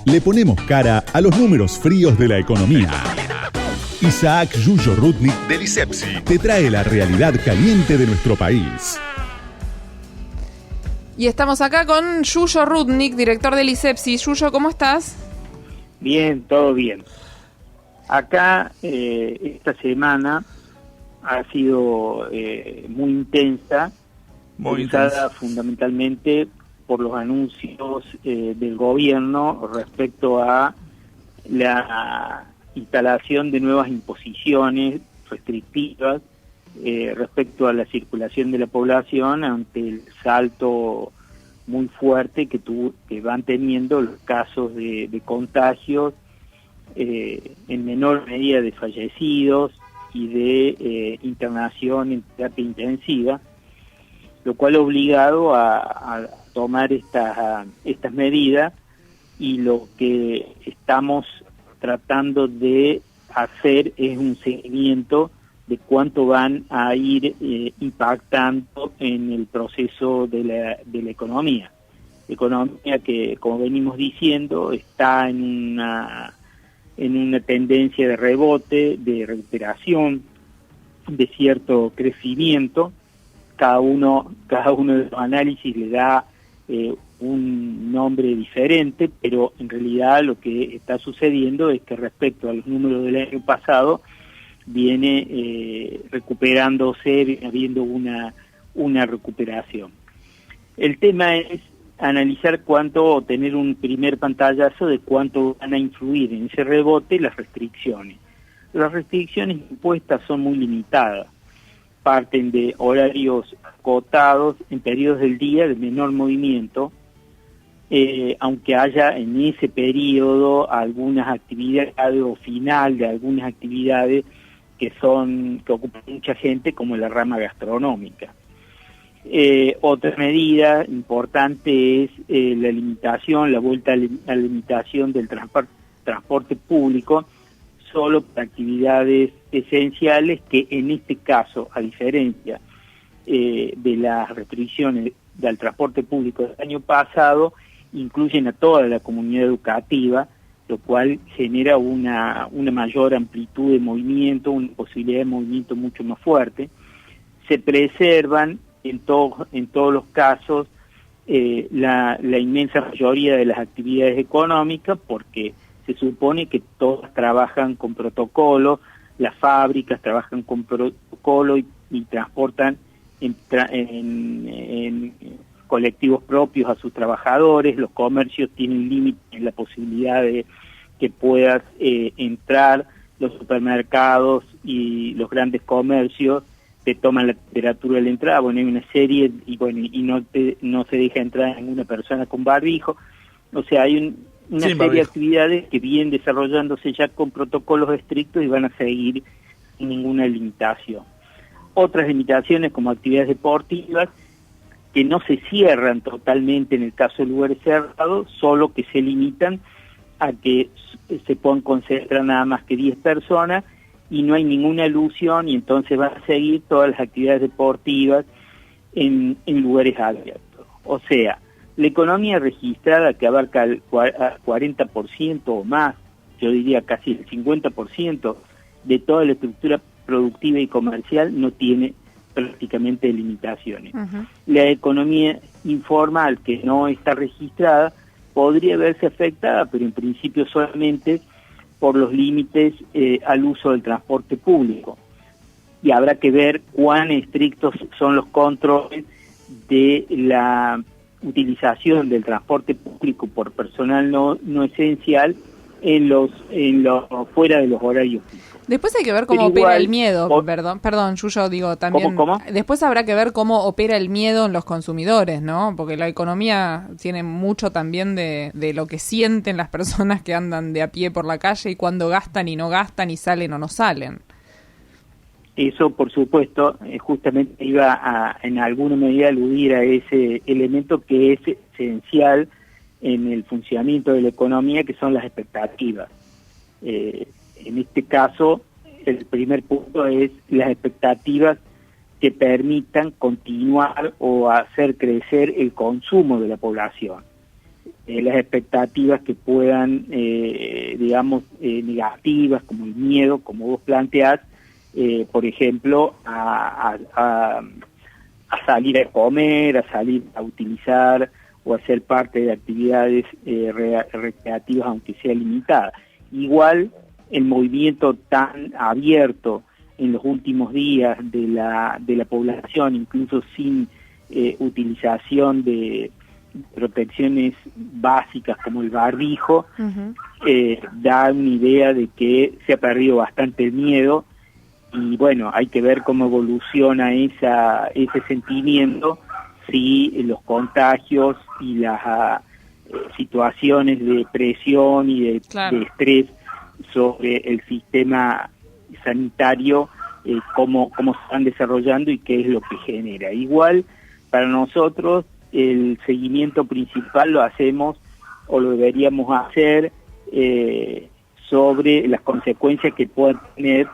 Le ponemos cara a los números fríos de la economía. Isaac Yuyo Rudnick del ISEPSI te trae la realidad caliente de nuestro país. Y estamos acá con Yuyo Rudnick, director del ISEPSI. Yuyo, ¿cómo estás? Bien, todo bien. Acá esta semana ha sido muy intensa, usada fundamentalmente por los anuncios del gobierno respecto a la instalación de nuevas imposiciones restrictivas respecto a la circulación de la población ante el salto muy fuerte que van teniendo los casos de contagios, en menor medida de fallecidos y de internación en terapia intensiva, lo cual ha obligado a tomar estas medidas, y lo que estamos tratando de hacer es un seguimiento de cuánto van a ir impactando en el proceso de la economía. Economía que, como venimos diciendo, está en una tendencia de rebote, de recuperación, de cierto crecimiento. Cada uno de los análisis le da un nombre diferente, pero en realidad lo que está sucediendo es que respecto a los números del año pasado viene recuperándose, viene habiendo una recuperación. El tema es analizar cuánto, o tener un primer pantallazo de cuánto van a influir en ese rebote las restricciones. Las restricciones impuestas son muy limitadas, parten de horarios acotados en periodos del día de menor movimiento, aunque haya en ese periodo algunas actividades o final de algunas actividades que ocupan mucha gente, como la rama gastronómica. Otra medida importante es la vuelta a la limitación del transporte público, solo para actividades esenciales, que en este caso, a diferencia de las restricciones del transporte público del año pasado, incluyen a toda la comunidad educativa, lo cual genera una mayor amplitud de movimiento, una posibilidad de movimiento mucho más fuerte. Se preservan en todos los casos la inmensa mayoría de las actividades económicas, porque se supone que todas trabajan con protocolo, las fábricas trabajan con protocolo y transportan en colectivos propios a sus trabajadores. Los comercios tienen límites en la posibilidad de que puedas entrar. Los supermercados y los grandes comercios te toman la temperatura de la entrada. Bueno, hay una serie, y no se deja entrar a ninguna persona con barbijo. O sea, hay una serie de actividades que vienen desarrollándose ya con protocolos estrictos y van a seguir sin ninguna limitación. Otras limitaciones, como actividades deportivas, que no se cierran totalmente en el caso de lugares cerrados, solo que se limitan a que se puedan concentrar nada más que 10 personas, y no hay ninguna alusión, y entonces van a seguir todas las actividades deportivas en lugares abiertos. O sea, la economía registrada, que abarca el 40% o más, yo diría casi el 50% de toda la estructura productiva y comercial, no tiene prácticamente limitaciones. Uh-huh. La economía informal, que no está registrada, podría verse afectada, pero en principio solamente por los límites al uso del transporte público. Y habrá que ver cuán estrictos son los controles de la utilización del transporte público por personal no esencial fuera de los horarios fijos. Después hay que ver cómo opera el miedo, perdón, Yuyo, digo también. ¿Cómo? Después habrá que ver cómo opera el miedo en los consumidores, ¿no? Porque la economía tiene mucho también de lo que sienten las personas que andan de a pie por la calle, y cuándo gastan y no gastan, y salen o no salen. Eso, por supuesto, justamente iba en alguna medida aludir a ese elemento que es esencial en el funcionamiento de la economía, que son las expectativas. En este caso, el primer punto es las expectativas que permitan continuar o hacer crecer el consumo de la población. las expectativas que puedan, negativas, como el miedo, como vos planteás, por ejemplo, a salir a comer, a salir a utilizar o a ser parte de actividades recreativas, aunque sea limitada. Igual, el movimiento tan abierto en los últimos días de la población, incluso sin utilización de protecciones básicas como el barbijo, da una idea de que se ha perdido bastante el miedo. Y bueno, hay que ver cómo evoluciona ese sentimiento, si los contagios y las situaciones de presión y de estrés sobre el sistema sanitario, cómo se están desarrollando y qué es lo que genera. Igual, para nosotros, el seguimiento principal lo hacemos o lo deberíamos hacer sobre las consecuencias que puedan tener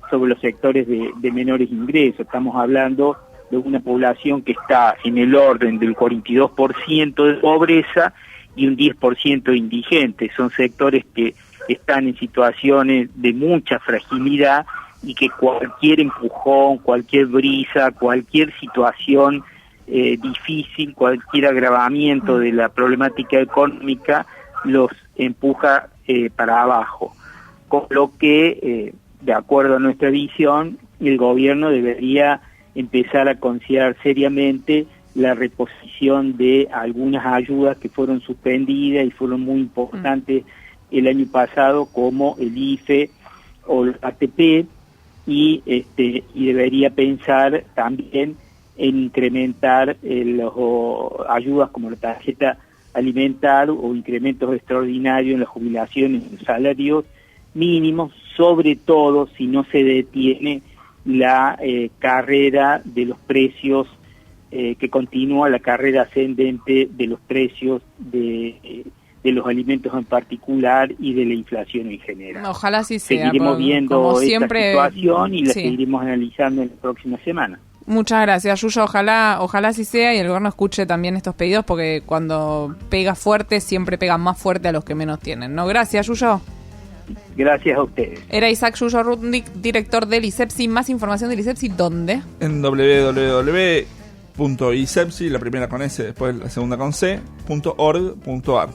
sobre los sectores de menores ingresos. Estamos hablando de una población que está en el orden del 42% de pobreza y un 10% de indigentes. Son sectores que están en situaciones de mucha fragilidad y que cualquier empujón, cualquier brisa, cualquier situación difícil, cualquier agravamiento de la problemática económica los empuja para abajo. Con lo que, de acuerdo a nuestra visión, el gobierno debería empezar a considerar seriamente la reposición de algunas ayudas que fueron suspendidas y fueron muy importantes el año pasado, como el IFE o el ATP, y debería pensar también en incrementar las ayudas como la tarjeta alimentar o incrementos extraordinarios en las jubilaciones, en los salarios mínimos, sobre todo si no se detiene la carrera de los precios, que continúa la carrera ascendente de los precios de los alimentos en particular y de la inflación en general. Ojalá así sea. Seguiremos viendo esta situación y la seguiremos analizando en la próxima semana. Muchas gracias, Yuyo. Ojalá así sea y el gobierno escuche también estos pedidos, porque cuando pega fuerte siempre pega más fuerte a los que menos tienen, ¿no? Gracias, Yuyo. Gracias a ustedes. Era Isaac Yuyo Rudnick, director del ISEPSI. Más información del ISEPSI, ¿dónde? En www.isepsi, la primera con S, después la segunda con C, .org.ar.